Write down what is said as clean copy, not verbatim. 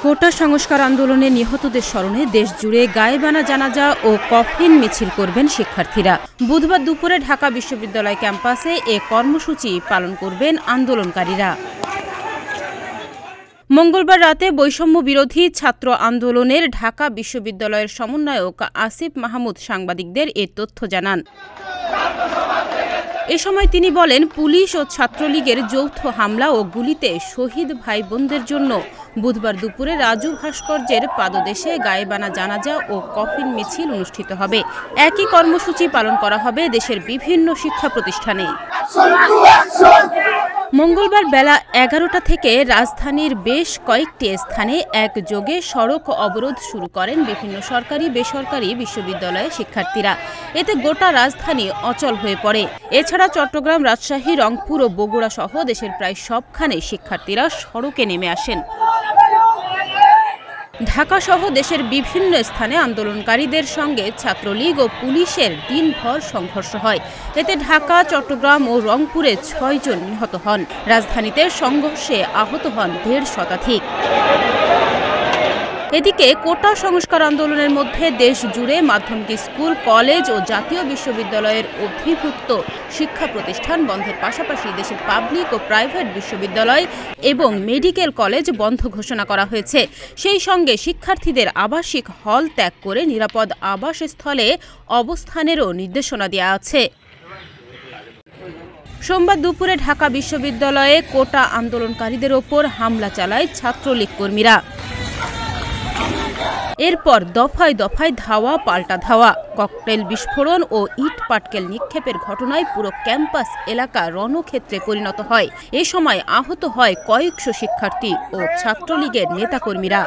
কোটা সংস্কার আন্দোলনে নিহতদের স্মরণে দেশজুড়ে গায়েবানা জানাজা ও কফিন মিছিল করবেন শিক্ষার্থীরা। বুধবার দুপুরে ঢাকা বিশ্ববিদ্যালয় ক্যাম্পাসে এ কর্মসূচি পালন করবেন আন্দোলনকারীরা। মঙ্গলবার রাতে বৈষম্য বিরোধী ছাত্র আন্দোলনের ঢাকা বিশ্ববিদ্যালয়ের সমন্বয়ক আসিফ মাহমুদ সাংবাদিকদের এ তথ্য জানান। এ সময় তিনি বলেন, পুলিশ ও ছাত্রলীগের যৌথ হামলা ও গুলিতে শহীদ ভাই বোনদের জন্য বুধবার দুপুরে রাজু ভাস্কর্যের পাদদেশে গায়েবানা জানাজা ও কফিন মিছিল অনুষ্ঠিত হবে। একই কর্মসূচি পালন করা হবে দেশের বিভিন্ন শিক্ষা প্রতিষ্ঠানে। মঙ্গলবার বেলা ১১টা থেকে রাজধানীর বেশ কয়েকটি স্থানে একযোগে সড়ক অবরোধ শুরু করেন বিভিন্ন সরকারি বেসরকারি বিশ্ববিদ্যালয়ের শিক্ষার্থীরা। এতে গোটা রাজধানী অচল হয়ে পড়ে। এছাড়া চট্টগ্রাম, রাজশাহী, রংপুর ও বগুড়া সহ দেশের প্রায় সবখানে শিক্ষার্থীরা সড়কে নেমে আসেন। ঢাকা সহ দেশের বিভিন্ন স্থানে আন্দোলনকারীদের সঙ্গে ছাত্রলীগ ও পুলিশের দিনভর সংঘর্ষ হয়। এতে ঢাকা, চট্টগ্রাম ও রংপুরে ৬ জন নিহত হন। রাজধানীতে সংঘর্ষে আহত হন ১৫০ শতাধিক। এদিকে কোটা সংস্কার আন্দোলনের মধ্যে দেশ জুড়ে মাধ্যমিক স্কুল, কলেজ ও জাতীয় বিশ্ববিদ্যালয়ের অধিভুক্ত শিক্ষা প্রতিষ্ঠান বন্ধের পাশাপাশি দেশের পাবলিক ও প্রাইভেট বিশ্ববিদ্যালয় এবং মেডিকেল কলেজ বন্ধ ঘোষণা করা হয়েছে। সেই সঙ্গে শিক্ষার্থীদের আবাসিক হল ত্যাগ করে নিরাপদ আবাসস্থলে অবস্থানেরও নির্দেশনা দেওয়া আছে। সোমবার দুপুরে ঢাকা বিশ্ববিদ্যালয়ে কোটা আন্দোলনকারীদের ওপর হামলা চালায় ছাত্রলীগ কর্মীরা। এরপর দফায় দফায় ধাওয়া পাল্টা ধাওয়া, ককটেল বিস্ফোরণ ও ইট পাটকেল নিক্ষেপের ঘটনায় পুরো ক্যাম্পাস এলাকা রণক্ষেত্রে পরিণত হয়। এ সময় আহত হয় কয়েকশো শিক্ষার্থী ও ছাত্রলীগের নেতাকর্মীরা।